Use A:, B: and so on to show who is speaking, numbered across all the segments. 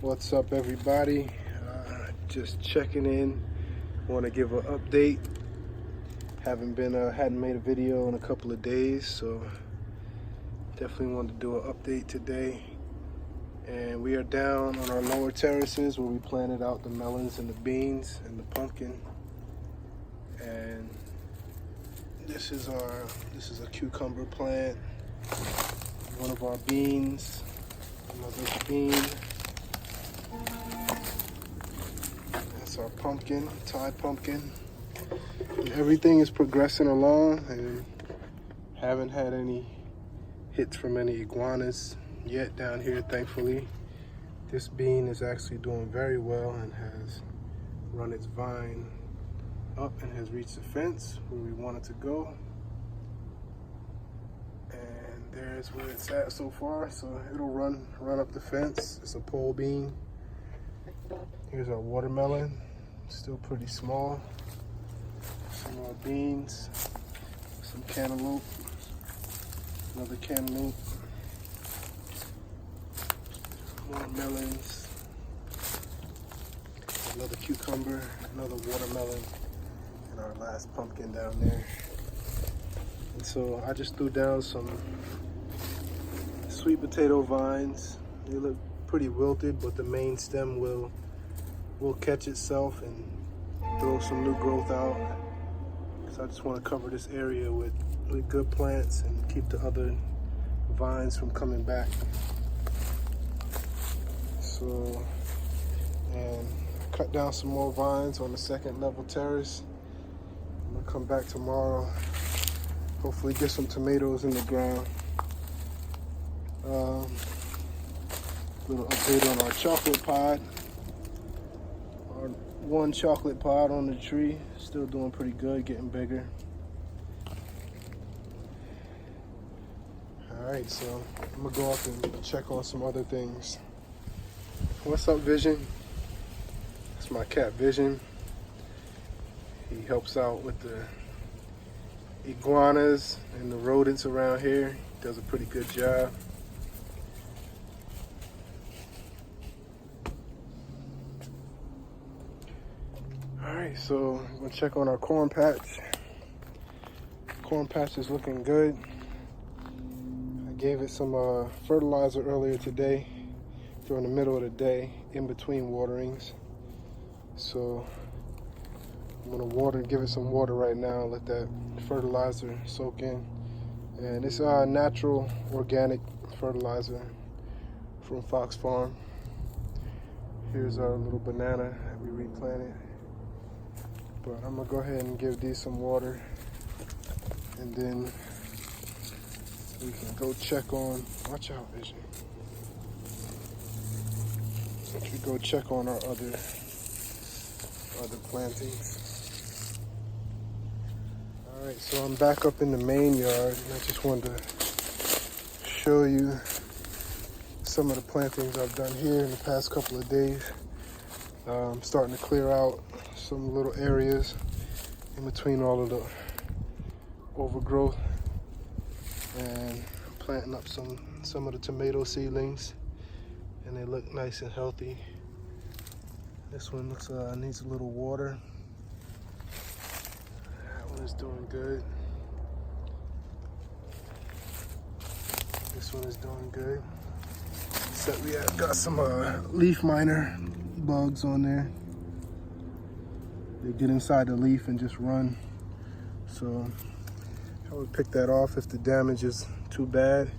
A: What's up, everybody? Just checking in. Want to give an update. Hadn't made a video in a couple of days, so definitely wanted to do an update today. And we are down on our lower terraces where we planted out the melons and the beans and the pumpkin. And this is a cucumber plant. One of our beans, another bean. That's our pumpkin, Thai pumpkin. And everything is progressing along, and haven't had any hits from any iguanas yet down here, thankfully. This bean is actually doing very well and has run its vine up and has reached the fence where we want it to go. And there's where it's at so far, so it'll run up the fence. It's a pole bean. Here's our watermelon, still pretty small. Some more beans, some cantaloupe, another cantaloupe, more melons, another cucumber, another watermelon, and our last pumpkin down there. And so I just threw down some sweet potato vines. They look pretty wilted, but the main stem will catch itself and throw some new growth out. So I just want to cover this area with good plants and keep the other vines from coming back. So, and cut down some more vines on the second level terrace. I'm gonna come back tomorrow, hopefully get some tomatoes in the ground. Little update on our chocolate pod. Our one chocolate pod on the tree, still doing pretty good, getting bigger. All right, so I'm gonna go up and check on some other things. What's up, Vision? That's my cat, Vision. He helps out with the iguanas and the rodents around here. He does a pretty good job. Alright, so I'm gonna check on our corn patch. Corn patch is looking good. I gave it some fertilizer earlier today during the middle of the day in between waterings. So I'm gonna give it some water right now, let that fertilizer soak in. And it's natural organic fertilizer from Fox Farm. Here's our little banana that we replanted. But I'm gonna go ahead and give these some water, and then we can go check on, watch out, Vision. We can go check on our other plantings. All right, so I'm back up in the main yard, and I just wanted to show you some of the plantings I've done here in the past couple of days. I'm starting to clear out some little areas in between all of the overgrowth, and I'm planting up some of the tomato seedlings, and they look nice and healthy. This one looks needs a little water. That one is doing good. This one is doing good. Except we have got some leaf miner bugs on there. They get inside the leaf and just run. So I would pick that off if the damage is too bad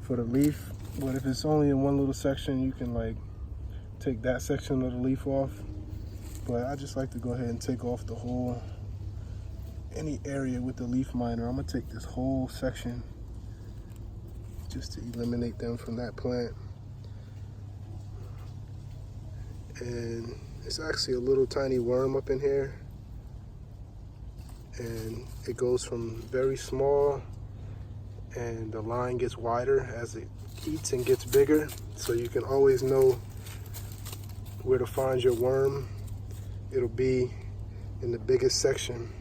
A: for the leaf. But if it's only in one little section, you can like take that section of the leaf off. But I just like to go ahead and take off the whole, any area with the leaf miner. I'm gonna take this whole section just to eliminate them from that plant. And it's actually a little tiny worm up in here, and it goes from very small, and the line gets wider as it eats and gets bigger, so you can always know where to find your worm. It'll be in the biggest section.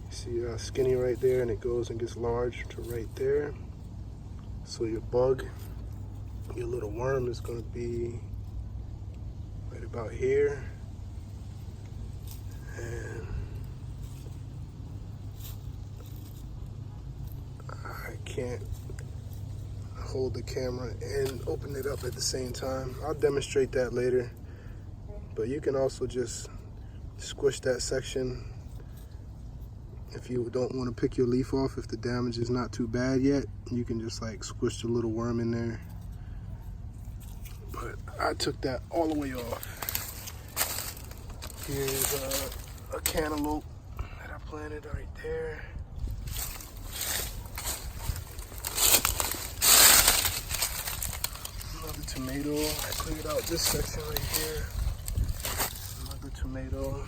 A: You see skinny right there, and it goes and gets large to right there. So your bug, your little worm is going to be about here. And I can't hold the camera and open it up at the same time. I'll demonstrate that later. But you can also just squish that section if you don't want to pick your leaf off. If the damage is not too bad yet, you can just like squish the little worm in there. But I took that all the way off. Here's a cantaloupe that I planted right there. Another tomato. I cleared out this section right here. Another tomato.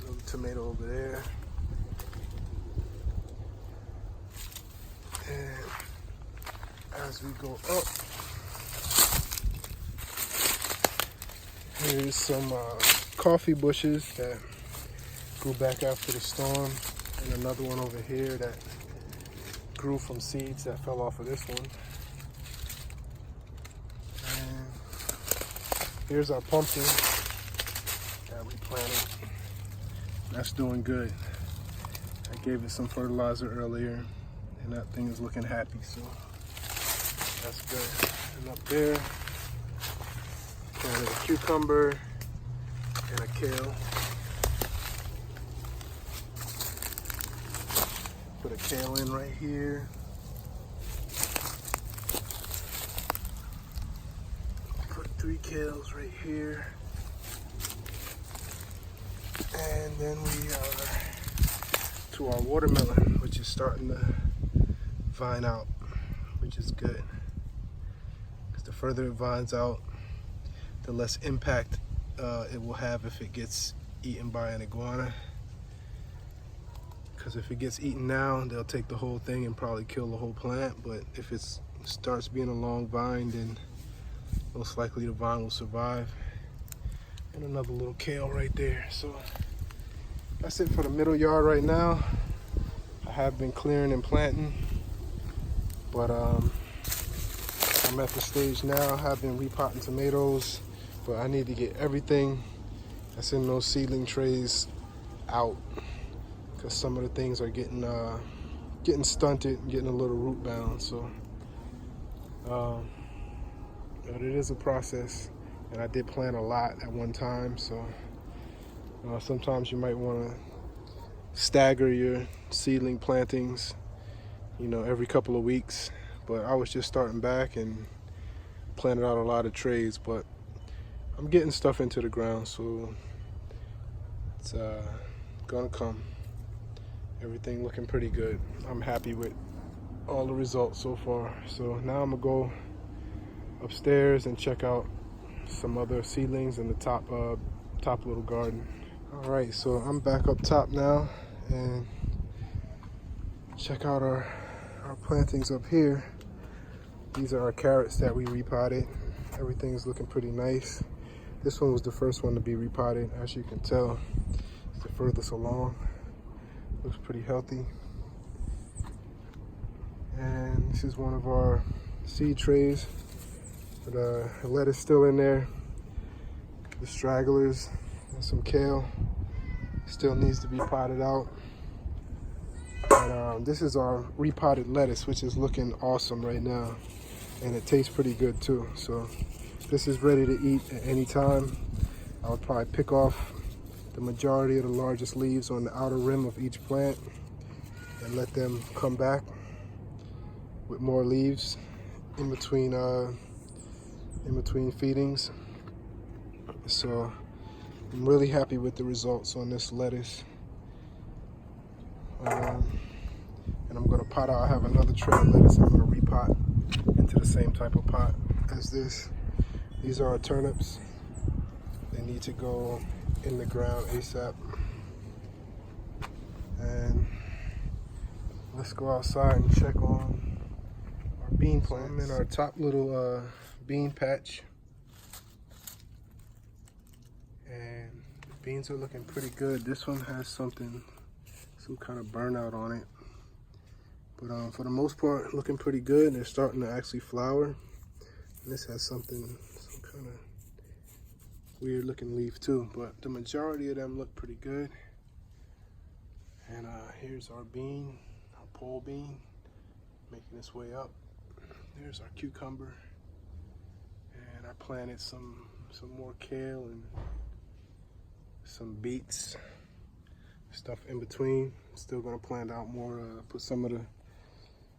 A: Another tomato over there. And as we go up, here's some coffee bushes that grew back after the storm, and another one over here that grew from seeds that fell off of this one. And here's our pumpkin that we planted. That's doing good. I gave it some fertilizer earlier, and that thing is looking happy, so that's good. And up there, planted a cucumber and a kale. Put a kale in right here. Put 3 kales right here. And then we are to our watermelon, which is starting to vine out, which is good. Because the further it vines out, the less impact it will have if it gets eaten by an iguana. Because if it gets eaten now, they'll take the whole thing and probably kill the whole plant. But if it starts being a long vine, then most likely the vine will survive. And another little kale right there. So that's it for the middle yard right now. I have been clearing and planting, but I'm at the stage now. I have been repotting tomatoes, but I need to get everything that's in those seedling trays out, because some of the things are getting stunted and getting a little root bound. So but it is a process, and I did plant a lot at one time, so sometimes you might want to stagger your seedling plantings, every couple of weeks. But I was just starting back and planted out a lot of trays, but I'm getting stuff into the ground, so it's gonna come. Everything looking pretty good. I'm happy with all the results so far. So now I'm gonna go upstairs and check out some other seedlings in the top little garden. All right, so I'm back up top now, and check out our plantings up here. These are our carrots that we repotted. Everything's looking pretty nice. This one was the first one to be repotted. As you can tell, it's the furthest along. Looks pretty healthy. And this is one of our seed trays. But the lettuce still in there. The stragglers and some kale still needs to be potted out. And this is our repotted lettuce, which is looking awesome right now, and it tastes pretty good too. So this is ready to eat at any time. I would probably pick off the majority of the largest leaves on the outer rim of each plant and let them come back with more leaves in between feedings. So I'm really happy with the results on this lettuce. And I'm gonna pot out. I have another tray of lettuce I'm gonna repot into the same type of pot as this. These are our turnips. They need to go in the ground ASAP. And let's go outside and check on our bean plants. I'm in our top little bean patch, and the beans are looking pretty good. This one has some kind of burnout on it, but for the most part, looking pretty good. They're starting to actually flower. And this has some kind of weird looking leaf too, but the majority of them look pretty good. And here's our bean, our pole bean, making its way up. There's our cucumber. And I planted some more kale and some beets, stuff in between. Still gonna plant out more, put some of the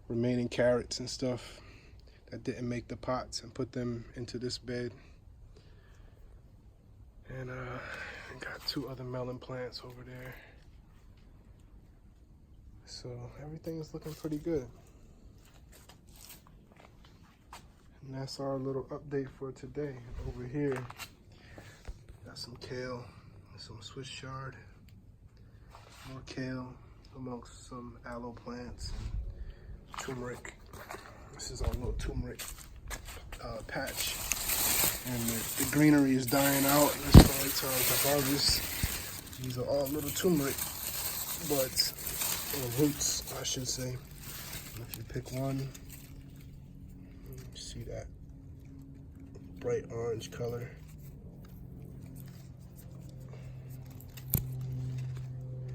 A: remaining carrots and stuff that didn't make the pots and put them into this bed. And I got 2 other melon plants over there. So everything is looking pretty good. And that's our little update for today. Over here, got some kale, some Swiss chard, more kale amongst some aloe plants, and turmeric. This is our little turmeric patch. And the greenery is dying out. It's probably time to harvest. These are all little turmeric buds, or roots, I should say. And if you pick one, you see that bright orange color.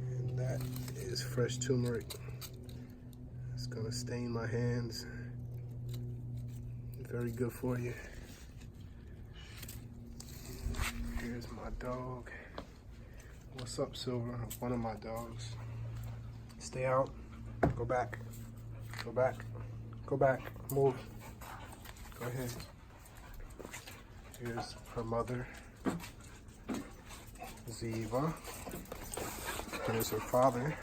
A: And that is fresh turmeric. It's gonna stain my hands. Very good for you. Here's my dog. What's up, Silver? One of my dogs. Stay out. Go back. Go back. Go back. Move. Go ahead. Here's her mother, Ziva. Here's her father.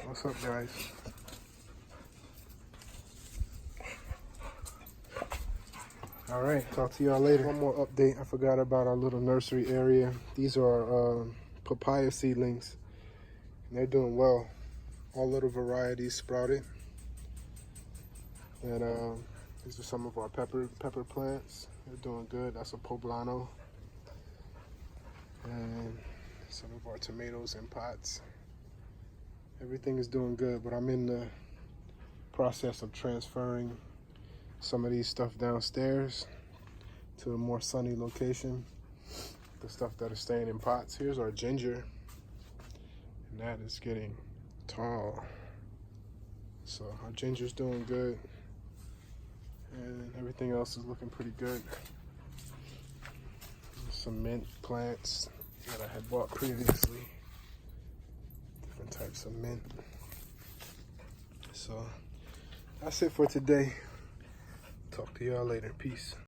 A: What's up, guys? All right, talk to y'all later. One more update. I forgot about our little nursery area. These are papaya seedlings, and they're doing well. All little varieties sprouted. And these are some of our pepper plants. They're doing good. That's a poblano. And some of our tomatoes in pots. Everything is doing good, but I'm in the process of transferring some of these stuff downstairs to a more sunny location. The stuff that is staying in pots. Here's our ginger, and that is getting tall. So our ginger's doing good, and everything else is looking pretty good. Some mint plants that I had bought previously. Different types of mint. So that's it for today. Talk to y'all later. Peace.